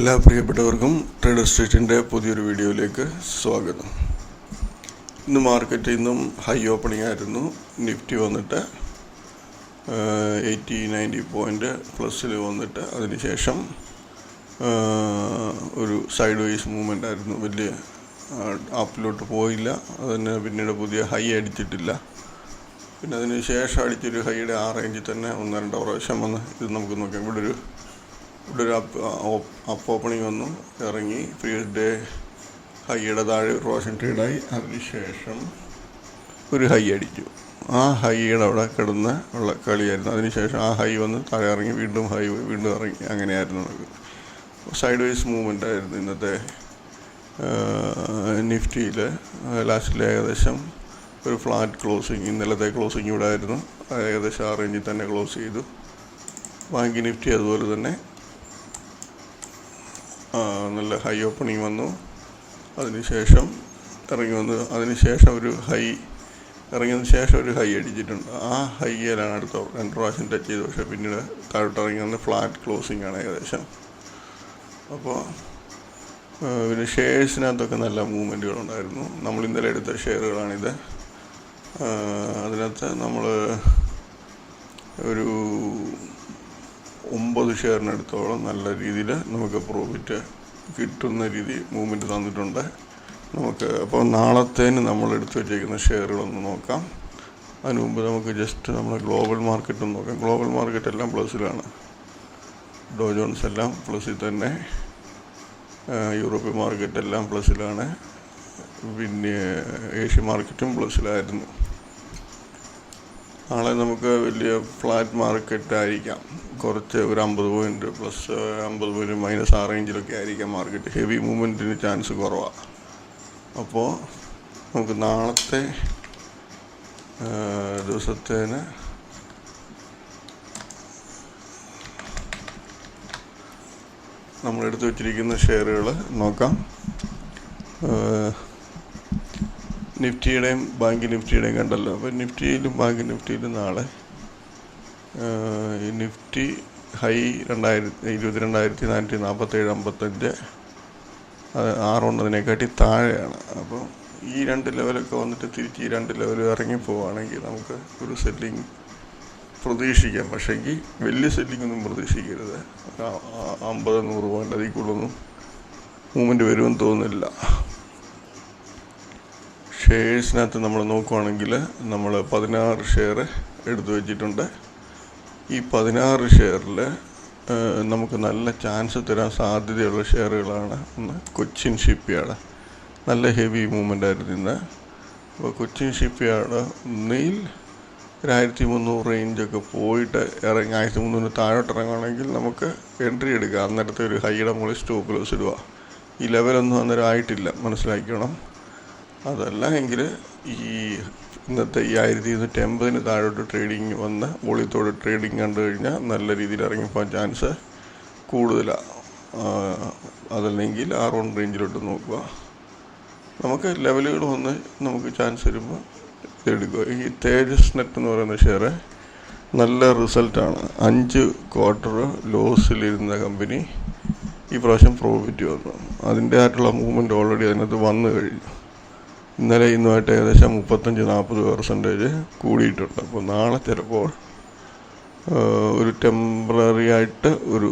എല്ലാ പ്രിയപ്പെട്ടവർക്കും ട്രേഡർ സ്ട്രീറ്റിൻ്റെ പുതിയൊരു വീഡിയോയിലേക്ക് സ്വാഗതം. ഇന്ന് മാർക്കറ്റ് ഇന്നും ഹൈ ഓപ്പണിംഗ് ആയിരുന്നു. നിഫ്റ്റി വന്നിട്ട് 80-90 പോയിൻ്റ് പ്ലസ്സിൽ വന്നിട്ട് അതിനുശേഷം ഒരു സൈഡ് വേസ് മൂവ്മെൻ്റ് ആയിരുന്നു. വലിയ അപ്പിലോട്ട് പോയില്ല. അതിന് പിന്നീട് പുതിയ ഹൈ അടിച്ചിട്ടില്ല. പിന്നെ അതിന് ശേഷം അടിച്ചൊരു ഹൈയുടെ ആ റേഞ്ചിൽ തന്നെ 1-2 പ്രാവശ്യം വന്ന് ഇത് നമുക്ക് നോക്കാം. ഇവിടെ ഒരു അപ്പ് ഓപ്പണിംഗ് വന്നു, ഇറങ്ങി പ്രീവിയസ് ഡേ ഹൈയുടെ താഴെ ഒരു പ്രാവശ്യം ട്രേഡായി. അതിനുശേഷം ഒരു ഹൈ അടിച്ചു. ആ ഹൈയുടെ അവിടെ കിടന്ന് ഉള്ള കളിയായിരുന്നു. അതിനുശേഷം ആ ഹൈ വന്ന് താഴെ ഇറങ്ങി, വീണ്ടും ഹൈ വീണ്ടും ഇറങ്ങി, അങ്ങനെയായിരുന്നു നമുക്ക്. സൈഡ് വേസ് മൂവ്മെൻ്റ് ആയിരുന്നു ഇന്നത്തെ നിഫ്റ്റിയിൽ. ലാസ്റ്റിൽ ഏകദേശം ഒരു ഫ്ലാറ്റ് ക്ലോസിങ്, ഇന്നലത്തെ ക്ലോസിങ് ഇവിടെ ആയിരുന്നു. ഏകദേശം ആ റേഞ്ചിൽ തന്നെ ക്ലോസ് ചെയ്തു. ബാങ്ക് നിഫ്റ്റി അതുപോലെ തന്നെ നല്ല ഹൈ ഓപ്പണിങ് വന്നു. അതിനുശേഷം ഇറങ്ങി വന്നു. അതിനുശേഷം ഒരു ഹൈ ഇറങ്ങിയതിന് ശേഷം ഒരു ഹൈ അടിച്ചിട്ടുണ്ട്. ആ ഹൈയിലാണ് അടുത്ത 2 പ്രാവശ്യം ടച്ച് ചെയ്തു. പക്ഷേ പിന്നീട് താഴോട്ട് ഇറങ്ങി വന്ന് ഫ്ലാറ്റ് ക്ലോസിങ് ആണ് ഏകദേശം. അപ്പോൾ പിന്നെ ഷെയർസിനകത്തൊക്കെ നല്ല മൂവ്മെൻറ്റുകളുണ്ടായിരുന്നു. നമ്മൾ ഇന്നലെ എടുത്ത ഷെയറുകളാണിത്. അതിനകത്ത് നമ്മൾ ഒരു 9 ഷെയറിനടുത്തോളം നല്ല രീതിയിൽ നമുക്ക് പ്രോഫിറ്റ് കിട്ടുന്ന രീതി മൂവ്മെൻറ്റ് തന്നിട്ടുണ്ട് നമുക്ക്. അപ്പോൾ നാളത്തേന് നമ്മൾ എടുത്തു വച്ചേക്കുന്ന ഷെയറുകളൊന്ന് നോക്കാം. അതിന് മുമ്പ് നമുക്ക് ജസ്റ്റ് നമ്മൾ ഗ്ലോബൽ മാർക്കറ്റ് ഒന്ന് നോക്കാം. ഗ്ലോബൽ മാർക്കറ്റ് എല്ലാം പ്ലസ്സിലാണ്. ഡോ ജോൺസ് എല്ലാം പ്ലസ്സിൽ തന്നെ, യൂറോപ്യൻ മാർക്കറ്റ് എല്ലാം പ്ലസ്സിലാണ്, പിന്നെ ഏഷ്യൻ മാർക്കറ്റും പ്ലസ്സിലായിരുന്നു. നാളെ നമുക്ക് വലിയ ഫ്ലാറ്റ് മാർക്കറ്റ് ആയിരിക്കാം. കുറച്ച് ഒരു 50 പോയിൻ്റ് പ്ലസ് 50 പോയിൻ്റ് മൈനസ് ആ റേഞ്ചിലൊക്കെ ആയിരിക്കാം മാർക്കറ്റ്. ഹെവി മൂവ്മെൻറ്റിന് ചാൻസ് കുറവാണ്. അപ്പോൾ നമുക്ക് നാളത്തെ ദിവസത്തേന് നമ്മളെടുത്ത് വച്ചിരിക്കുന്ന ഷെയറുകൾ നോക്കാം. നിഫ്റ്റിയുടെയും ബാങ്ക് നിഫ്റ്റിയുടെയും കണ്ടല്ലോ. അപ്പോൾ നിഫ്റ്റിയിലും ബാങ്ക് നിഫ്റ്റിയിലും നാളെ നിഫ്റ്റി ഹൈ 22,447.55 600-നേക്കാട്ടി താഴെയാണ്. അപ്പോൾ ഈ 2 ലെവലൊക്കെ വന്നിട്ട് തിരിച്ച് ഈ 2 ലെവൽ ഇറങ്ങിപ്പോവുകയാണെങ്കിൽ നമുക്ക് ഒരു സെല്ലിങ് പ്രതീക്ഷിക്കാം. പക്ഷേങ്കിൽ വലിയ സെല്ലിംഗ് ഒന്നും പ്രതീക്ഷിക്കരുത്. 50-100 പോയിൻ്റ് അതിൽ കൂടുതലൊന്നും മൂവ്മെൻറ്റ് വരുമെന്ന് തോന്നുന്നില്ല. ഷെയർസിനകത്ത് നമ്മൾ നോക്കുവാണെങ്കിൽ നമ്മൾ 16 ഷെയർ എടുത്തു വച്ചിട്ടുണ്ട്. ഈ 16 ഷെയറിൽ നമുക്ക് നല്ല ചാൻസ് തരാൻ സാധ്യതയുള്ള ഷെയറുകളാണ്. ഒന്ന് കൊച്ചിൻ ഷിപ്പ് യാർഡ്, നല്ല ഹെവി മൂവ്മെൻ്റ് ആയിരുന്നു ഇന്ന്. അപ്പോൾ കൊച്ചിൻ ഷിപ്പ് യാർഡ് ഒന്നിൽ 1300 റേഞ്ചൊക്കെ പോയിട്ട് ഇറങ്ങി 1300 താഴോട്ട് ഇറങ്ങുകയാണെങ്കിൽ നമുക്ക് എൻട്രി എടുക്കാം. അന്നേരത്തെ ഒരു ഹൈയുടെ മുകളിൽ സ്റ്റോപ്പ് ലോസ് ഇടുക. ഈ ലെവലൊന്നും അന്നേരം ആയിട്ടില്ല, മനസ്സിലാക്കണം. അതല്ല എങ്കിൽ ഈ ഇന്നത്തെ ഈ 1280 താഴോട്ട് ട്രേഡിങ് വന്ന് വോളിയത്തോടെ ട്രേഡിങ് കണ്ടു കഴിഞ്ഞാൽ നല്ല രീതിയിൽ ഇറങ്ങിപ്പോകാൻ ചാൻസ് കൂടുതലാണ്. അതല്ലെങ്കിൽ R1 റേഞ്ചിലോട്ട് നോക്കുക. നമുക്ക് ലെവലുകൾ വന്ന് നമുക്ക് ചാൻസ് വരുമ്പോൾ ഇതെടുക്കുക. ഈ തേജസ് നെറ്റ് എന്ന് പറയുന്ന ഷെയർ നല്ല റിസൾട്ടാണ്. 5 ക്വാർട്ടർ ലോസിലിരുന്ന കമ്പനി ഈ പ്രാവശ്യം പ്രോഫിറ്റ് വന്നു. അതിൻ്റെ ആയിട്ടുള്ള മൂവ്മെൻറ്റ് ഓൾറെഡി അതിനകത്ത് വന്നു കഴിഞ്ഞു. ഇന്നലെ ഇന്നുമായിട്ട് ഏകദേശം 35-40% കൂടിയിട്ടുണ്ട്. അപ്പോൾ നാളെ ചിലപ്പോൾ ഒരു ടെമ്പററി ആയിട്ട് ഒരു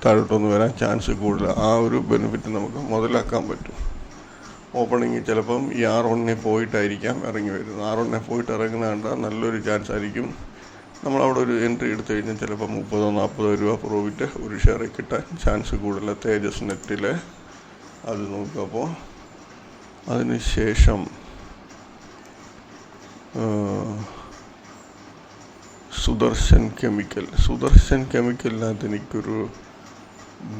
താഴോട്ടൊന്ന് വരാൻ ചാൻസ് കൂടുതലാണ്. ആ ഒരു ബെനിഫിറ്റ് നമുക്ക് മുതലാക്കാൻ പറ്റും. ഓപ്പണിങ് ചിലപ്പം ഈ R1 പോയിട്ടായിരിക്കാം ഇറങ്ങി വരുന്നത്. R1 പോയിട്ട് ഇറങ്ങുന്ന കണ്ടാൽ നല്ലൊരു ചാൻസ് ആയിരിക്കും. നമ്മളവിടെ ഒരു എൻട്രി എടുത്തു കഴിഞ്ഞാൽ ചിലപ്പോൾ 30-40 രൂപ പ്രോഫിറ്റ് ഒരു ഷെയറിൽ കിട്ടാൻ ചാൻസ് കൂടുതലാണ്. തേജസ് നെറ്റിൽ അത് നോക്കുക. അപ്പോൾ അതിനുശേഷം സുദർശൻ കെമിക്കലിനകത്ത് എനിക്കൊരു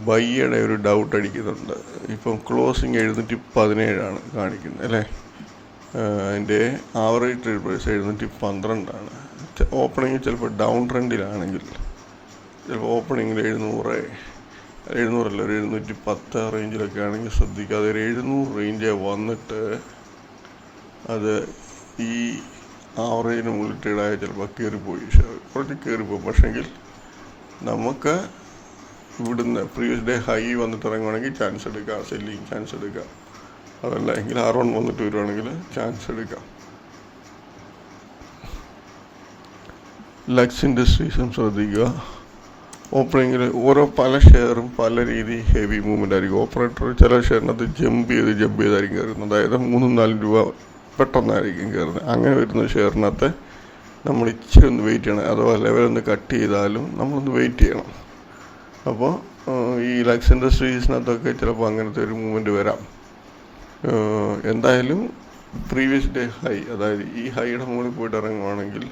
ബൈയുടെ ഒരു ഡൗട്ട് അടിക്കുന്നുണ്ട്. ഇപ്പം ക്ലോസിങ് 717 കാണിക്കുന്നത് അല്ലേ. അതിൻ്റെ ആവറേജ് ട്രേഡ് പ്രൈസ് 712. ഓപ്പണിങ് ചിലപ്പോൾ ഡൗൺ ട്രെൻഡിലാണെങ്കിൽ ചിലപ്പോൾ ഓപ്പണിങ്ങിൽ 700 ഒരു 710 റേഞ്ചിലൊക്കെ ആണെങ്കിൽ ശ്രദ്ധിക്കാതെ ഒരു 700 റേഞ്ച് വന്നിട്ട് അത് ഈ ആവറേജിന് മുകളിൽ ട്രേഡായ ചിലപ്പോൾ കയറിപ്പോയി, കുറച്ച് കയറിപ്പോയി. പക്ഷേങ്കിൽ നമുക്ക് ഇവിടുന്ന് പ്രീവിയസ് ഡേ ഹൈ വന്നിട്ട് ഇറങ്ങുവാണെങ്കിൽ ചാൻസ് എടുക്കാം, സെല്ലിങ് ചാൻസ് എടുക്കാം. അതല്ല എങ്കിൽ R1 വന്നിട്ട് വരുവാണെങ്കിൽ ചാൻസ് എടുക്കാം. ലക്സ് ഇൻഡസ്ട്രീസും ശ്രദ്ധിക്കുക. ഓപ്പണിങ്ങിൽ ഓരോ പല ഷെയറും പല രീതി ഹെവി മൂവ്മെൻ്റ് ആയിരിക്കും. ഓപ്പറേറ്റർ ചില ഷെയറിനകത്ത് ജമ്പ് ചെയ്തായിരിക്കും കയറുന്നത്. അതായത് 3-4 രൂപ പെട്ടെന്നായിരിക്കും കയറുന്നത്. അങ്ങനെ വരുന്ന ഷെയറിനകത്ത് നമ്മൾ ഇച്ചിരി ഒന്ന് വെയിറ്റ് ചെയ്യണം. അഥവാ ലെവലൊന്ന് കട്ട് ചെയ്താലും നമ്മളൊന്ന് വെയിറ്റ് ചെയ്യണം. അപ്പോൾ ഈ ലക്സ് ഇൻഡസ്ട്രീസിനകത്തൊക്കെ ചിലപ്പോൾ അങ്ങനത്തെ ഒരു മൂവ്മെൻറ്റ് വരാം. എന്തായാലും പ്രീവിയസ് ഡേ ഹൈ, അതായത് ഈ ഹൈയുടെ മുകളിൽ പോയിട്ട് ഇറങ്ങുവാണെങ്കിൽ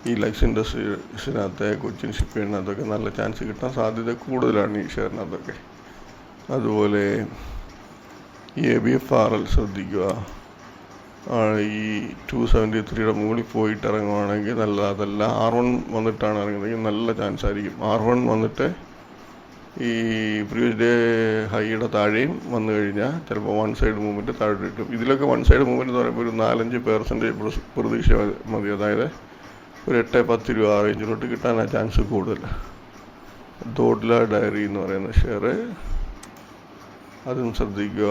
ഈ ലക്സ് ഇൻഡസ്ട്രീസിനകത്തെ കൊച്ചിൻ ഷിപ്പിനകത്തൊക്കെ നല്ല ചാൻസ് കിട്ടാൻ സാധ്യത കൂടുതലാണ് ഈ ഷെയറിനകത്തൊക്കെ. അതുപോലെ ഈ ABFRL ശ്രദ്ധിക്കുക. ഈ 273യുടെ മുകളിൽ പോയിട്ട് ഇറങ്ങുവാണെങ്കിൽ നല്ല, അതല്ല R1 വന്നിട്ടാണ് ഇറങ്ങുന്നതെങ്കിൽ നല്ല ചാൻസ് ആയിരിക്കും. R1 വന്നിട്ട് ഈ പ്രീവിയസ് ഡേ ഹൈയുടെ താഴെയും വന്നു കഴിഞ്ഞാൽ ചിലപ്പോൾ വൺ സൈഡ് മൂവ്മെൻറ്റ് താഴെ കിട്ടും. ഇതിലൊക്കെ വൺ സൈഡ് മൂവ്മെൻറ്റ് എന്ന് പറയുമ്പോൾ ഒരു 4-5% പ്രതീക്ഷ മതി. അതായത് ഒരു 8-10 രൂപ ആ റേഞ്ചിലോട്ട് കിട്ടാനാണ് ചാൻസ് കൂടുതൽ. ദോഡ്ല ഡയറി എന്ന് പറയുന്ന ഷെയർ, അതും ശ്രദ്ധിക്കുക.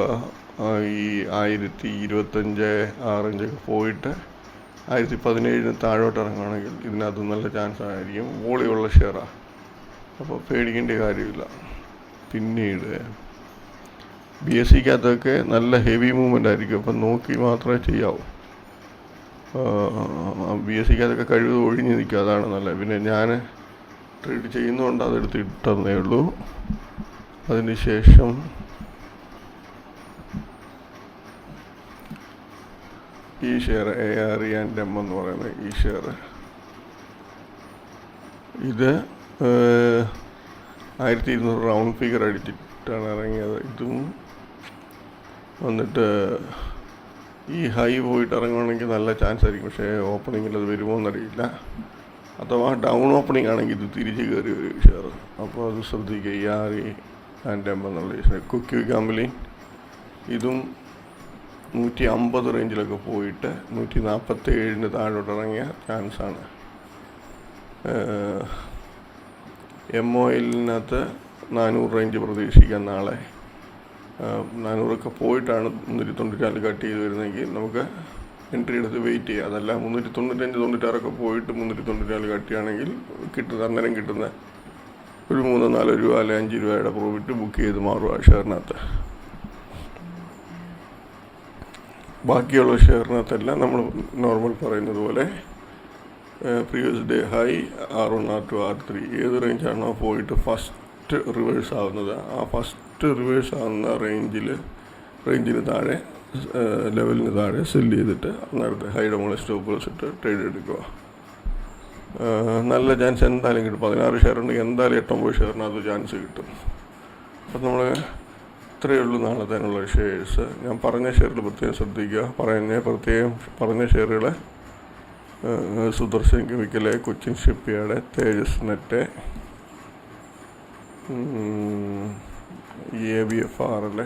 ഈ 1025 ആ റേഞ്ചൊക്കെ പോയിട്ട് 1017 താഴോട്ട് ഇറങ്ങുകയാണെങ്കിൽ ഇതിനകത്ത് നല്ല ചാൻസ് ആയിരിക്കും. വോളിയുള്ള ഷെയറാണ്, അപ്പോൾ പേടിക്കേണ്ട കാര്യമില്ല. പിന്നീട് BSEക്കകത്തൊക്കെ നല്ല ഹെവി മൂവ്മെൻ്റ് ആയിരിക്കും. അപ്പം നോക്കി മാത്രമേ ചെയ്യാവൂ. BSEക്കകത്തൊക്കെ കഴിവ് ഒഴിഞ്ഞ് നിൽക്കുക, അതാണ് നല്ലത്. പിന്നെ ഞാൻ ട്രേഡ് ചെയ്യുന്നതുകൊണ്ട് അതെടുത്ത് ഇട്ടതേ ഉള്ളൂ. അതിന് ശേഷം ഈ ഷെയർ AREM എന്ന് പറയുന്ന ഈ ഷെയർ, ഇത് 1200 റൗണ്ട് ഫിഗർ അടിച്ചിട്ടാണ് ഇറങ്ങിയത്. ഇതും വന്നിട്ട് ഈ ഹൈ പോയിട്ട് ഇറങ്ങുകയാണെങ്കിൽ നല്ല ചാൻസ് ആയിരിക്കും. പക്ഷേ ഓപ്പണിങ്ങിൽ അത് വരുമോ എന്നറിയില്ല. അഥവാ ഡൗൺ ഓപ്പണിംഗ് ആണെങ്കിൽ ഇത് തിരിച്ച് കയറി വരും ഷെയർ. അപ്പോൾ അത് ശ്രദ്ധിക്കുക. ഈ AREM എന്നുള്ള ഷെയർ. കുക്കി കമ്പനി ഇതും 150 റേഞ്ചിലൊക്കെ പോയിട്ട് 147 താഴോട്ട് ഇറങ്ങിയ ചാൻസാണ്. MOLനകത്ത് 400 റേഞ്ച് പ്രതീക്ഷിക്കാം നാളെ. 400ഒക്കെ പോയിട്ടാണ് 394 കട്ട് ചെയ്ത് വരുന്നതെങ്കിൽ നമുക്ക് എൻട്രി എടുത്ത് വെയിറ്റ് ചെയ്യാം. അതല്ല 395-96 പോയിട്ട് 394 കട്ട് ചെയ്യുകയാണെങ്കിൽ അന്നേരം കിട്ടുന്ന ഒരു 3-4 രൂപ അല്ലെങ്കിൽ 5 രൂപയുടെ പ്രോഫിറ്റ് ബുക്ക് ചെയ്ത് മാറും ആ ഷെയറിനകത്ത്. ബാക്കിയുള്ള ഷെയറിനകത്തെല്ലാം നമ്മൾ നോർമൽ പറയുന്നത് പോലെ previous day high R1, R2, R3 ഏത് റേഞ്ചാണോ പോയിട്ട് ഫസ്റ്റ് റിവേഴ്സ് ആവുന്നത്, ആ ഫസ്റ്റ് റിവേഴ്സ് ആവുന്ന റേഞ്ചിന് താഴെ, ലെവലിന് താഴെ സെല്ല് ചെയ്തിട്ട് നേരത്തെ ഹൈയുടെ മുകളിൽ സ്റ്റോപ്പ് ലോസ് ഇട്ട് ട്രേഡ് എടുക്കുക. നല്ല ചാൻസ് എന്തായാലും കിട്ടും. 16 ഷെയർ ഉണ്ടെങ്കിൽ എന്തായാലും 8-9 ഷെയറിനകത്ത് ചാൻസ് കിട്ടും. അപ്പം നമ്മൾ ഇത്രയേ ഉള്ളൂ നാളത്തേനുള്ള ഷെയർസ്. ഞാൻ പറഞ്ഞ ഷെയറിൽ പ്രത്യേകം ശ്രദ്ധിക്കുക. പറഞ്ഞ ഷെയറുകൾ സുദർശൻ കെമിക്കല്, കൊച്ചിൻ ഷിപ്പ്യാർഡ്, തേജസ് നെറ്റ്, ABFRL,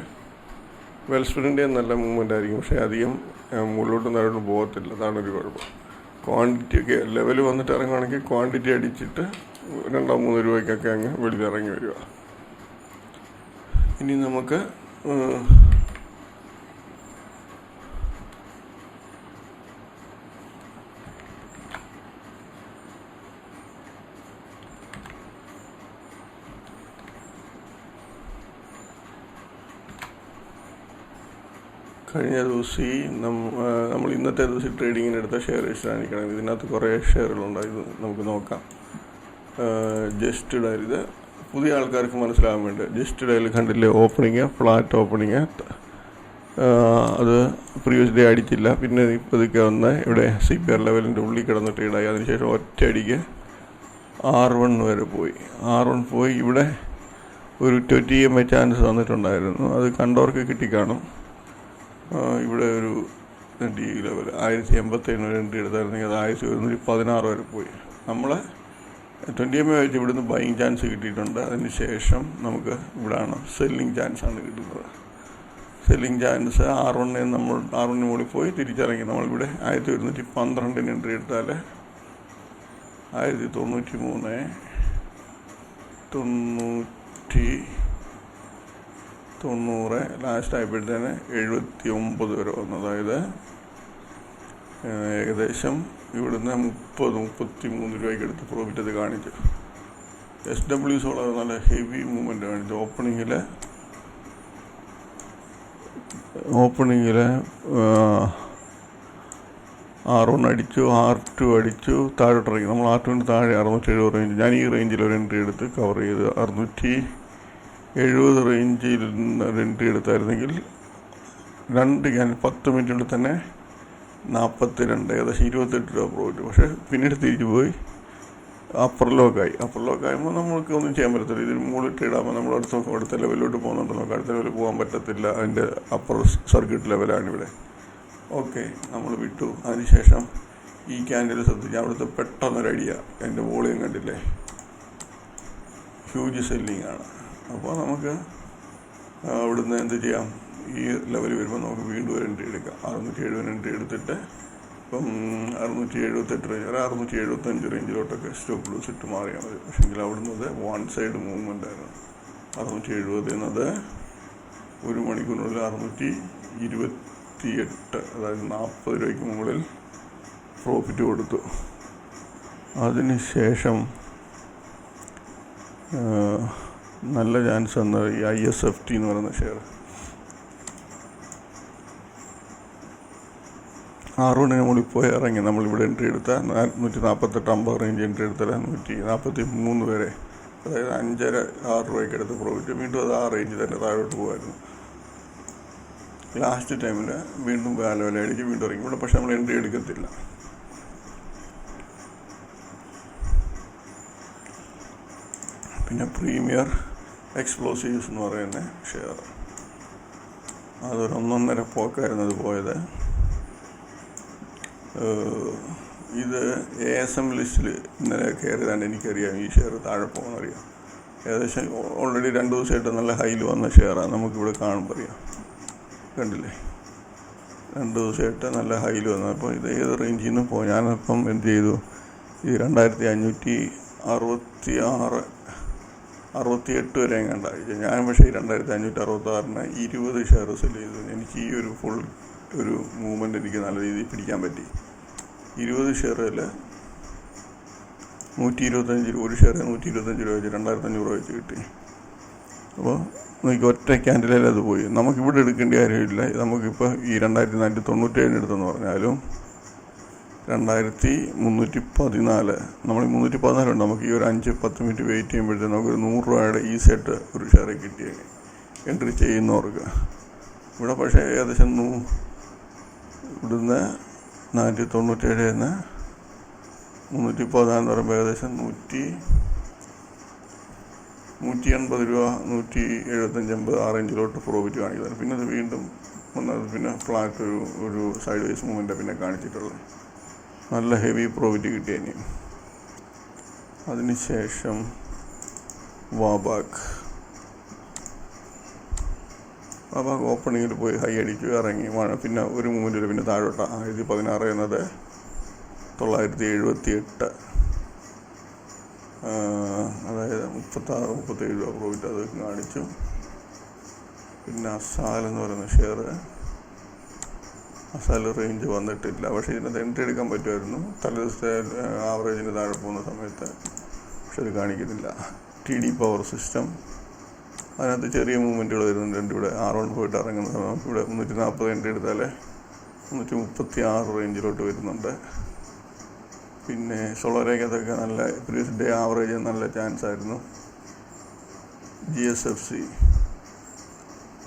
വെൽസ്പ്രിൻ്റെ നല്ല മൂവ്മെൻ്റ് ആയിരിക്കും. പക്ഷേ അധികം മുകളിലോട്ടും താഴോട്ടും പോകത്തില്ല. അതാണൊരു കുഴപ്പം. ക്വാണ്ടിറ്റി ഒക്കെ ലെവൽ വന്നിട്ട് ഇറങ്ങുകയാണെങ്കിൽ ക്വാണ്ടിറ്റി അടിച്ചിട്ട് 2-3 രൂപയ്ക്കൊക്കെ അങ്ങ് വെളിയിലിറങ്ങി വരിക. ഇനി നമുക്ക് കഴിഞ്ഞ ദിവസം നമ്മൾ ഇന്നത്തെ ദിവസം ട്രേഡിങ്ങിന് എടുത്ത ഷെയർ കാണിക്കണം. ഇതിനകത്ത് കുറേ ഷെയറുകളുണ്ട്. ഇത് നമുക്ക് നോക്കാം. ജസ്റ്റ് ഡയൽ, ഇത് പുതിയ ആൾക്കാർക്ക് മനസ്സിലാകാൻ വേണ്ടി ജസ്റ്റ് ഡയൽ കണ്ടില്ലേ, ഓപ്പണിങ് ഫ്ലാറ്റ് ഓപ്പണിങ്. അത് പ്രീവിയസ് ഡേ അടിച്ചില്ല. പിന്നെ ഇപ്പോഴൊക്കെ വന്ന് ഇവിടെ CPR ലെവലിൻ്റെ ഉള്ളിൽ കിടന്ന് ട്രേഡായി. അതിനുശേഷം ഒറ്റയടിക്ക് R1 വരെ പോയി. R1 പോയി ഇവിടെ ഒരു 20 EMI ചാൻസ് വന്നിട്ടുണ്ടായിരുന്നു. അത് കണ്ടവർക്ക് കിട്ടിക്കാണും. ഇവിടെ ഒരു ഡി ലെവൽ 1087 എൻട്രി എടുത്തായിരുന്നെങ്കിൽ അത് 1116 വരെ പോയി. നമ്മൾ 20 EMI വെച്ച് ഇവിടുന്ന് ബൈയിങ് ചാൻസ് കിട്ടിയിട്ടുണ്ട്. അതിന് ശേഷം നമുക്ക് ഇവിടെയാണ് സെല്ലിങ് ചാൻസാണ് കിട്ടുന്നത്. സെല്ലിങ് ചാൻസ് R1 മുകളിൽ പോയി തിരിച്ചിറങ്ങി. നമ്മളിവിടെ 1112 എൻട്രി എടുത്താൽ 1093 890 ലാസ്റ്റ് ആയപ്പോഴത്തേന് 79 വരെ വന്നു. അതായത് ഏകദേശം ഇവിടുന്ന് 33 രൂപയ്ക്ക് എടുത്ത് പ്രോഫിറ്റ് അത് കാണിച്ചു. SW വളരെ നല്ല ഹെവി മൂവ്മെൻ്റ് കാണിച്ചു. ഓപ്പണിങ്ങിൽ R1 അടിച്ചു, R2 അടിച്ചു, താഴോട്ടിറങ്ങി. നമ്മൾ R2 താഴെ 670 റേഞ്ച്, ഞാൻ ഈ റേഞ്ചിൽ ഒരു എൻട്രി എടുത്ത് കവർ ചെയ്ത് 670 റേഞ്ചിൽ ഒരു എൻട്രി എടുത്തായിരുന്നെങ്കിൽ 10 മിനിറ്റിനുള്ളിൽ തന്നെ 42, ഏകദേശം 28 രൂപ പ്രോഫിറ്റ്. പക്ഷേ പിന്നീട് തിരിച്ചു പോയി അപ്പർ ലോക്കായുമ്പോൾ നമുക്ക് ഒന്നും ചെയ്യാൻ പറ്റത്തില്ല. ഇതിന് മുകളിൽ ഇടാകുമ്പോൾ നമ്മൾ അടുത്ത ലെവലിലോട്ട് പോകുന്നുണ്ടല്ലോ, അടുത്ത ലെവലിൽ പോകാൻ പറ്റത്തില്ല. അതിൻ്റെ അപ്പർ സർക്യൂട്ട് ലെവലാണിവിടെ. ഓക്കെ, നമ്മൾ വിട്ടു. അതിനുശേഷം ഈ ക്യാൻഡിൽ ശ്രദ്ധിച്ച് അവിടുത്തെ പെട്ടെന്നൊരു ഐഡിയ, എൻ്റെ വോളിയം കണ്ടില്ലേ, ഹ്യൂജ് സെല്ലിംഗ് ആണ്. അപ്പോൾ നമുക്ക് അവിടുന്ന് എന്ത് ചെയ്യാം, ഈ ലെവൽ വരുമ്പോൾ നമുക്ക് വീണ്ടും ഒരു എൻട്രി എടുക്കാം. 670 എൻട്രി എടുത്തിട്ട് ഇപ്പം 678 റേഞ്ച്, 675 റേഞ്ചിലോട്ടൊക്കെ സ്റ്റോപ്പ് ലൂസ് ഇട്ട് മാറിയാൽ മതി. പക്ഷേങ്കിൽ അവിടുന്ന് വൺ സൈഡ് മൂവ്മെൻ്റ് ആയിരുന്നു. 670 എന്നത് ഒരു മണിക്കൂറിനുള്ളിൽ 628, അതായത് 40 രൂപയ്ക്ക് മുകളിൽ പ്രോഫിറ്റ് കൊടുത്തു. അതിന് ശേഷം നല്ല ചാൻസ് എന്ന ഈ ISFT എന്ന് പറയുന്ന ഷെയർ R1 മുകളിൽ പോയി ഇറങ്ങി. നമ്മളിവിടെ എൻട്രി എടുത്താൽ 148-50 റേഞ്ച് എൻട്രി എടുത്താൽ 143 വരെ, അതായത് 5.5-6 രൂപയ്ക്ക് എടുത്ത് പ്രോഫിറ്റ്. വീണ്ടും അത് ആ റേഞ്ച് തന്നെ താഴോട്ട് പോകുമായിരുന്നു. ലാസ്റ്റ് ടൈമിൽ വീണ്ടും വില അടിച്ച് വീണ്ടും ഇറങ്ങി. ഇവിടെ പക്ഷെ നമ്മൾ എൻട്രി എടുക്കത്തില്ല. പിന്നെ പ്രീമിയർ എക്സ്പ്ലോസീവ്സ് എന്ന് പറയുന്ന ഷെയർ, അതൊരു 1.5 പോക്കായിരുന്നു അത് പോയത്. ഇത് ASM ലിസ്റ്റിൽ ഇന്നലെ കയറിയതാണ്. എനിക്കറിയാം ഈ ഷെയർ താഴെ പോകുന്നറിയാം. ഏകദേശം ഓൾറെഡി 2 ദിവസമായിട്ട് നല്ല ഹൈയിൽ വന്ന ഷെയറാണ്. നമുക്കിവിടെ കാണുമ്പോൾ അറിയാം, കണ്ടില്ലേ, 2 ദിവസമായിട്ട് നല്ല ഹൈയിൽ വന്നു. അപ്പോൾ ഇത് ഏത് റേഞ്ചിൽ നിന്ന് പോകും? ഞാനിപ്പം എന്ത് ചെയ്തു, ഈ 2566-68 വരെ എങ്ങാണ്ടായി. ഞാൻ പക്ഷേ ഈ 2566-ന് 20 ഷെയർ സെല് ചെയ്തു. എനിക്ക് ഈ ഒരു ഫുൾ ഒരു മൂവ്മെൻ്റ് എനിക്ക് നല്ല രീതിയിൽ പിടിക്കാൻ പറ്റി. 20 ഷെയറിൽ 125, ഒരു ഷെയർ 125 രൂപ വെച്ച് 2500 രൂപ വെച്ച് കിട്ടി. അപ്പോൾ നമുക്ക് ഒറ്റ ക്യാൻഡിലിൽ അത് പോയി. നമുക്കിവിടെ എടുക്കേണ്ട കാര്യമില്ല. നമുക്കിപ്പോൾ ഈ 2497 എടുത്തെന്ന് പറഞ്ഞാലും 2314, നമ്മൾ 314 ഉണ്ട്. നമുക്ക് ഈ ഒരു 5-10 മിനിറ്റ് വെയിറ്റ് ചെയ്യുമ്പോഴത്തേക്ക് നമുക്കൊരു 100 രൂപയുടെ ഈസിയായിട്ട് ഒരു ഷെയർ കിട്ടിയ എൻട്രി ചെയ്യുന്നവർക്ക്. ഇവിടെ പക്ഷേ ഏകദേശം ഇവിടുന്ന് 497 314 എന്ന് പറയുമ്പോൾ ഏകദേശം 180 രൂപ, 175-80 ആ റേഞ്ചിലോട്ട് പ്രോഫിറ്റ് കാണിക്കുന്നത്. പിന്നെ അത് വീണ്ടും വന്നത് പിന്നെ ഫ്ലാറ്റ് ഒരു സൈഡ് വൈസ് മൂവ്മെൻ്റ് പിന്നെ കാണിച്ചിട്ടുള്ളത്. നല്ല ഹെവി പ്രോഫിറ്റ് കിട്ടിയതിന്. അതിനുശേഷം വാബാക്ക് ഓപ്പണിങ്ങിൽ പോയി ഹൈ അടിച്ചു ഇറങ്ങി. പിന്നെ ഒരു മൂവ്മെൻറ്റിൽ പിന്നെ താഴോട്ട് 1016 എന്നത് 978, അതായത് 36-37 രൂപ പ്രോഫിറ്റ് അത് കാണിച്ചു. പിന്നെ അസാൽ എന്ന് പറയുന്ന ഷെയർ, അസാൽ റേഞ്ച് വന്നിട്ടില്ല. പക്ഷേ ഇതിനകത്ത് എൻട്രി എടുക്കാൻ പറ്റുമായിരുന്നു തലേദിവസത്തെ ആവറേജിന് താഴെ പോകുന്ന സമയത്ത്. പക്ഷെ അത് കാണിക്കുന്നില്ല. TD പവർ സിസ്റ്റം, അതിനകത്ത് ചെറിയ മൂവ്മെൻറ്റുകൾ വരുന്നുണ്ട്. ഇവിടെ R1 പോയിട്ട് ഇറങ്ങുന്ന സമയം ഇവിടെ 340 എൻട്രി എടുത്താൽ 136 റേഞ്ചിലോട്ട് വരുന്നുണ്ട്. പിന്നെ സോളറേക്കകത്തൊക്കെ നല്ല പ്രീവിയസ് ഡേ ആവറേജ് നല്ല ചാൻസ് ആയിരുന്നു.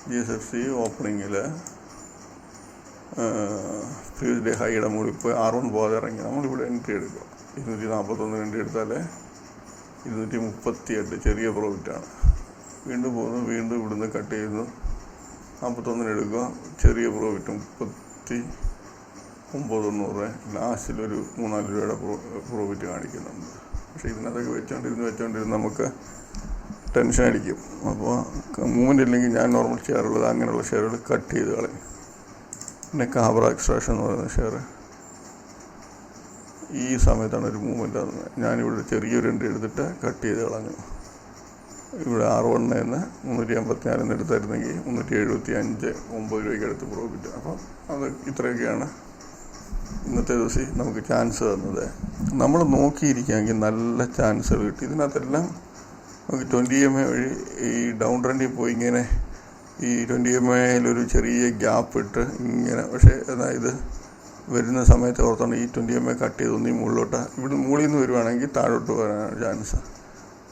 GSFC ഓപ്പണിങ്ങിൽ പ്രീവിയസ് ഡേ ഹൈയുടെ മുകളിൽ പോയി R1 പോകാതെ ഇറങ്ങി. നമ്മളിവിടെ എൻട്രി എടുക്കുക. 241 എൻട്രി എടുത്താൽ 238 ചെറിയ പ്രോഫിറ്റാണ്. വീണ്ടും പോകുന്നു, വീണ്ടും ഇവിടുന്ന് കട്ട് ചെയ്യുന്നു, 41 എടുക്കുക, ചെറിയ പ്രോഫിറ്റ് 3990. ലാസ്റ്റിലൊരു 3-4 രൂപയുടെ പ്രോഫിറ്റ് കാണിക്കുന്നുണ്ട്. പക്ഷേ ഇതിനകത്തൊക്കെ വെച്ചോണ്ടിരുന്ന് നമുക്ക് ടെൻഷൻ അടിക്കും. അപ്പോൾ മൂവ്മെൻ്റ് ഇല്ലെങ്കിൽ ഞാൻ നോർമൽ ഷെയറുള്ളത് അങ്ങനെയുള്ള ഷെയറുകൾ കട്ട് ചെയ്ത് കളയും. പിന്നെ കാബ്ര എക്സ്ട്രാക്ഷൻ എന്ന് പറയുന്ന ഷെയർ ഈ സമയത്താണ് ഒരു മൂവ്മെൻ്റ് ആകുന്നത്. ഞാനിവിടെ ചെറിയൊരു എൻട്രി എടുത്തിട്ട് കട്ട് ചെയ്ത് കളഞ്ഞു. ഇവിടെ R1 354 എടുത്തായിരുന്നെങ്കിൽ 375-9 രൂപയ്ക്ക് അടുത്ത് പ്രോഫിറ്റ്. അപ്പം അത് ഇത്രയൊക്കെയാണ് ഇന്നത്തെ ദിവസം നമുക്ക് ചാൻസ് തന്നത്. നമ്മൾ നോക്കിയിരിക്കുകയെങ്കിൽ നല്ല ചാൻസുകൾ കിട്ടി. ഇതിനകത്തെല്ലാം നമുക്ക് 20 MA വഴി ഈ ഡൗൺ ട്രെൻഡിൽ പോയി ഇങ്ങനെ ഈ 20 MAയിലൊരു ചെറിയ ഗ്യാപ്പ് ഇട്ട് ഇങ്ങനെ, പക്ഷേ അതായത് വരുന്ന സമയത്ത് ഓർത്തോണ്ട് ഈ 20 MA കട്ട് ചെയ്ത് ഒന്നീ മുകളിലോട്ട് ഇവിടെ മുകളിൽ നിന്ന് വരുവാണെങ്കിൽ താഴോട്ട് വരാനാണ് ചാൻസ്.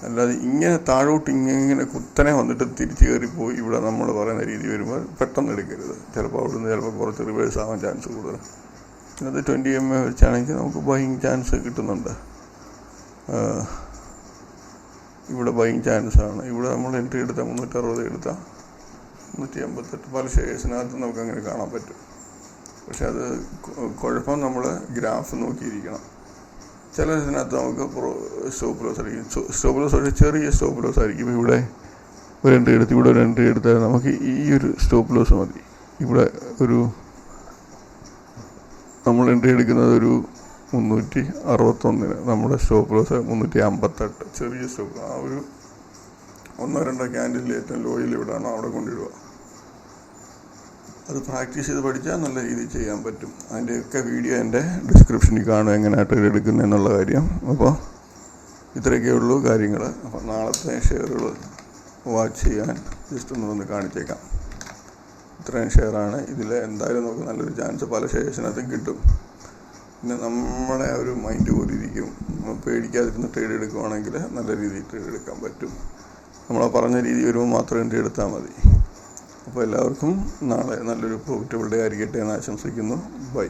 അല്ലാതെ ഇങ്ങനെ താഴോട്ട് ഇങ്ങനെ കുത്തനെ വന്നിട്ട് തിരിച്ച് കയറിപ്പോയി ഇവിടെ നമ്മൾ പറയുന്ന രീതി വരുമ്പോൾ പെട്ടെന്ന് എടുക്കരുത്. ചിലപ്പോൾ അവിടുന്ന് ചിലപ്പോൾ കുറച്ച് റിവേഴ്സ് ആവാൻ ചാൻസ് കൂടുതൽ. അത് 20 MA വെച്ചാണെങ്കിൽ നമുക്ക് ബൈയിങ് ചാൻസ് കിട്ടുന്നുണ്ട്. ഇവിടെ ബൈയിങ് ചാൻസാണ്. ഇവിടെ നമ്മൾ എൻട്രി എടുത്താൽ 360 എടുത്താൽ 158 പല ഷെയർസിനകത്ത് നമുക്ക് അങ്ങനെ കാണാൻ പറ്റും. പക്ഷെ അത് കുഴപ്പം നമ്മൾ ഗ്രാഫ് നോക്കിയിരിക്കണം. ചില ഇതിനകത്ത് നമുക്ക് സ്റ്റോപ്പ് ലോസ് ആയിരിക്കും. സ്റ്റോപ്പ് ലോസ് പക്ഷേ ചെറിയ സ്റ്റോപ്പ് ലോസ് ആയിരിക്കും. ഇപ്പോൾ ഇവിടെ ഒരു എൻട്രി എടുത്ത് ഇവിടെ ഒരു എൻട്രി എടുത്താൽ നമുക്ക് ഈ ഒരു സ്റ്റോപ്പ് ലോസ് മതി. ഇവിടെ ഒരു നമ്മൾ എൻട്രി എടുക്കുന്നത് ഒരു 361 നമ്മുടെ സ്റ്റോപ്പ് ലോസ് 358 ചെറിയ സ്റ്റോപ്പ്. ആ ഒരു 1-2 ക്യാൻഡിൽ ഏറ്റവും ലോയിൽ ഇവിടെയാണ് അവിടെ കൊണ്ടിടുക. അത് പ്രാക്ടീസ് ചെയ്ത് പഠിച്ചാൽ നല്ല രീതിയിൽ ചെയ്യാൻ പറ്റും. അതിൻ്റെയൊക്കെ വീഡിയോ എൻ്റെ ഡിസ്ക്രിപ്ഷനിൽ കാണും എങ്ങനെയായിട്ട് എടുക്കുന്നത് എന്നുള്ള കാര്യം. അപ്പോൾ ഇത്രയൊക്കെ ഉള്ളൂ കാര്യങ്ങൾ. അപ്പോൾ നാളത്തെ ഷെയറുകൾ വാച്ച് ചെയ്യാൻ ജസ്റ്റ് ഒന്ന് വന്ന് കാണിച്ചേക്കാം. ഇത്രയും ഷെയറാണ്. ഇതിൽ എന്തായാലും നമുക്ക് നല്ലൊരു ചാൻസ് പല ഷെയർസിനകത്തും കിട്ടും. പിന്നെ നമ്മുടെ ഒരു മൈൻഡ് പോലെ ഇരിക്കും. പേടിക്കാതിരുന്ന് ട്രേഡ് എടുക്കുവാണെങ്കിൽ നല്ല രീതിയിൽ ട്രേഡ് എടുക്കാൻ പറ്റും. നമ്മളാ പറഞ്ഞ രീതി വരുമ്പോൾ മാത്രം എൻട്രി എടുത്താൽ മതി. അപ്പോൾ എല്ലാവർക്കും നാളെ നല്ലൊരു പ്രോഫിറ്റബിൾ ഡേ ആയിരിക്കട്ടെ എന്ന് ആശംസിക്കുന്നു. ബൈ.